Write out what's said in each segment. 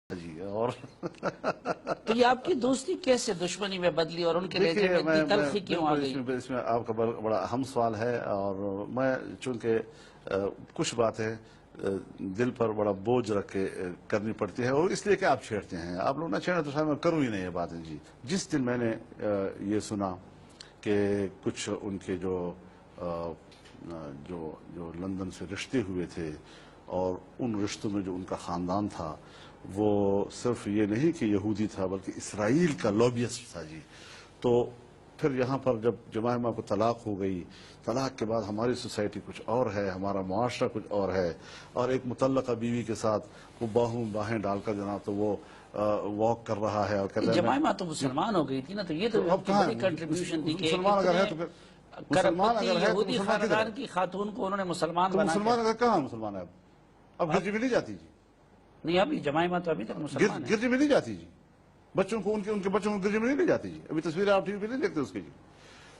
جی اور تو یہ آپ کی دوستی کیسے دشمنی میں بدلی اور ان کے لہجے میں اتنی تلخی کیوں آ گئی؟ اس میں آپ کا بڑا اہم سوال ہے، اور میں چونکہ کچھ باتیں دل پر بڑا بوجھ رکھ کے کرنی پڑتی ہے، اور اس لیے کہ آپ چھیڑتے ہیں، آپ لوگ نہ چھیڑیں تو شاید میں کروں ہی نہیں یہ باتیں. جی جس دن میں نے یہ سنا کہ کچھ ان کے جو لندن سے رشتے ہوئے تھے، اور ان رشتوں میں جو ان کا خاندان تھا وہ صرف یہ نہیں کہ یہودی تھا بلکہ اسرائیل کا لوبیسٹ تھا. جی تو پھر یہاں پر جب جمائمہ کو طلاق ہو گئی، طلاق کے بعد ہماری سوسائٹی کچھ اور ہے، ہمارا معاشرہ کچھ اور ہے، اور ایک مطلقہ بیوی کے ساتھ وہ باہیں ڈال کر جناب تو وہ واک کر رہا ہے اور کہتا ہے جمائمہ تو مسلمان ہو گئی تھی نا، تو یہ تو بڑی کنٹریبیوشن تھی کہ مسلمان اگر ہے تو پھر یہودی خاندان کی خاتون کو انہوں نے مسلمان بنا کے. مسلمان اگر کہاں مسلمان ہے اب گرجی میں نہیں جاتی. جی نہیں، ابھی جمائمہ تو ابھی تک مسلمان ہے. گرجی میں نہیں جاتی. جی بچوں کو ان کے بچوں کو گرجی میں نہیں لے جاتی. جی ابھی تصویریں آپ ٹی وی پہ نہیں دیکھتے اس کی. جی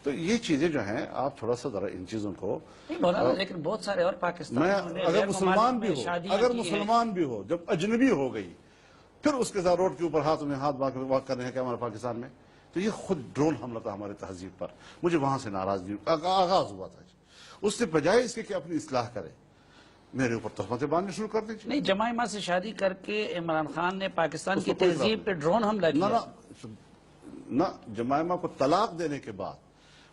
تو یہ چیزیں جو ہیں آپ تھوڑا سا ذرا ان چیزوں کو نہیں مولانا، لیکن بہت سارے اور پاکستان اگر مسلمان بھی ہو جب اجنبی ہو گئی پھر اس کے ساتھ روڈ کے اوپر ہاتھ میں ہاتھ واک کر رہے ہیں کہ ہمارے پاکستان میں، تو یہ خود ڈرون حملہ تھا ہمارے تہذیب پر. مجھے وہاں سے ناراضگی آغاز ہوا تھا. اس سے بجائے اس کے کہ اپنی اصلاح کرے میرے اوپر تہمتیں باندھنے شروع کر دیجیے. نہیں، جمائمہ سے شادی کر کے عمران خان نے پاکستان کی تہذیب پہ ڈرون حملہ کیا. نہ جمائمہ کو طلاق دینے کے بعد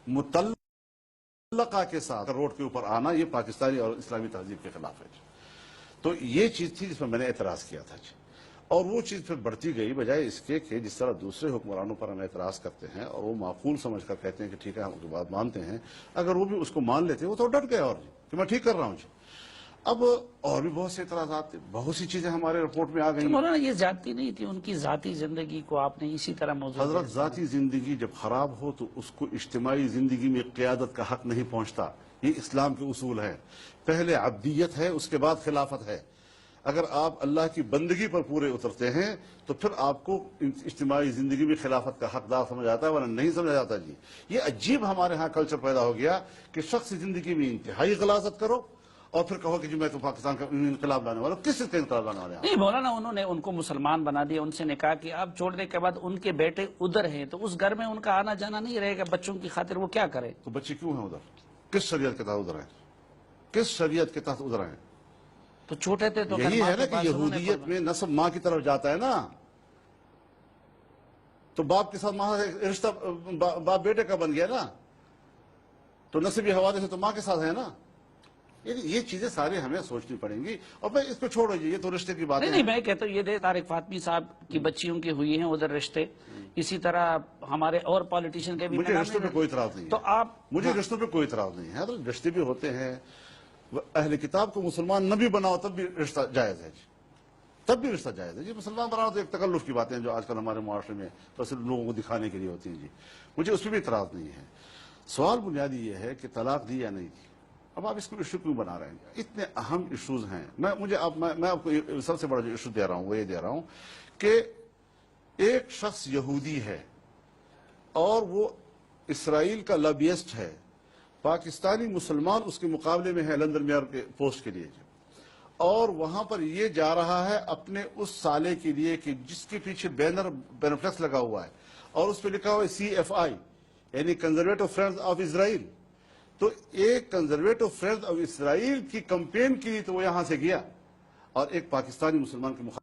مطلقہ کے ساتھ روڈ کے اوپر آنا یہ پاکستانی اور اسلامی تہذیب کے خلاف ہے. تو یہ چیز تھی جس میں نے اعتراض کیا تھا. اور وہ چیز پھر بڑھتی گئی بجائے اس کے کہ جس طرح دوسرے حکمرانوں پر ہم اعتراض کرتے ہیں اور وہ معقول سمجھ کر کہتے ہیں کہ ٹھیک ہے ہم کی بات مانتے ہیں، اگر وہ بھی اس کو مان لیتے وہ تو ڈٹ گئے اور کہ میں ٹھیک کر رہا ہوں. جی اب اور بھی بہت سے اعتراضات تھے، بہت سی چیزیں ہمارے رپورٹ میں آ گئی. مولانا یہ ذاتی نہیں تھی، ان کی ذاتی زندگی کو آپ نے اسی طرح موضوع حضرت ذاتی زندگی جب خراب ہو تو اس کو اجتماعی زندگی میں قیادت کا حق نہیں پہنچتا. یہ اسلام کے اصول ہے. پہلے عبدیت ہے، اس کے بعد خلافت ہے. اگر آپ اللہ کی بندگی پر پورے اترتے ہیں تو پھر آپ کو اجتماعی زندگی میں خلافت کا حقدار سمجھ آتا ہے، ورنہ نہیں سمجھ آتا. جی یہ عجیب ہمارے ہاں کلچر پیدا ہو گیا کہ شخصی زندگی میں انتہائی غلاظت کرو اور پھر کہو کہ جی میں تو پاکستان کا انقلاب لانے والا ہوں. کس چیز کا انقلاب لانے والے ہیں؟ نہیں مولانا، انہوں نے ان کو مسلمان بنا دیا، ان سے نکاح کیا، اب چھوڑنے کے بعد ان کے بیٹے ادھر ہیں تو اس گھر میں ان کا آنا جانا نہیں رہے گا. بچوں کی خاطر وہ کیا کرے؟ تو بچے کیوں ہیں ادھر؟ کس شریعت کے تحت ادھر ہیں؟ کس شریعت کے تحت ادھر ہیں؟ تو چھوٹے تھے تو یہی ہے نا کہ یہودیت میں نسب ماں کی طرف جاتا ہے نا، تو باپ کے ساتھ ماں رشتہ باپ بیٹے کا بن گیا نا، تو نسبی حوالے سے تو ماں کے ساتھ ہے نا. یہ چیزیں ساری ہمیں سوچنی پڑیں گی. اور میں اس کو چھوڑو، یہ تو رشتے کی بات ہے. نہیں میں کہتا ہوں یہ طارق فاطمی صاحب کی بچیوں کی ہوئی ہیں ادھر رشتے، اسی طرح ہمارے اور پالیٹیشین کے بھی. مجھے رشتوں پہ کوئی اعتراض نہیں ہے. تو آپ مجھے رشتوں پہ کوئی اعتراض نہیں ہے. رشتے بھی ہوتے ہیں. اہل کتاب کو مسلمان نہ بھی بناؤ تب بھی رشتہ جائز ہے. جی تب بھی رشتہ جائز ہے. جی مسلمان بناؤ تو ایک تکلف کی باتیں جو آج کل ہمارے معاشرے میں تو صرف لوگوں کو دکھانے کے لیے ہوتی ہیں. جی مجھے اس پہ بھی اعتراض نہیں ہے. سوال بنیادی یہ ہے کہ طلاق دی یا نہیں دی. اب آپ اس کو ایشو کیوں بنا رہے ہیں؟ اتنے اہم ایشوز ہیں. میں آپ کو سب سے بڑا جو ایشو دے رہا ہوں وہ یہ دے رہا ہوں کہ ایک شخص یہودی ہے اور وہ اسرائیل کا لابیسٹ ہے. پاکستانی مسلمان اس کے مقابلے میں ہے لندن میئر کے پوسٹ کے لیے، اور وہاں پر یہ جا رہا ہے اپنے اس سالے کے لیے کہ جس کے پیچھے بینر فلیکس لگا ہوا ہے اور اس پہ لکھا ہوا ہے CFI یعنی کنزرویٹو فرینڈز آف اسرائیل. تو ایک کنزرویٹو فرینڈز آف اسرائیل کی کمپین کی تو وہ یہاں سے گیا، اور ایک پاکستانی مسلمان کے مخالف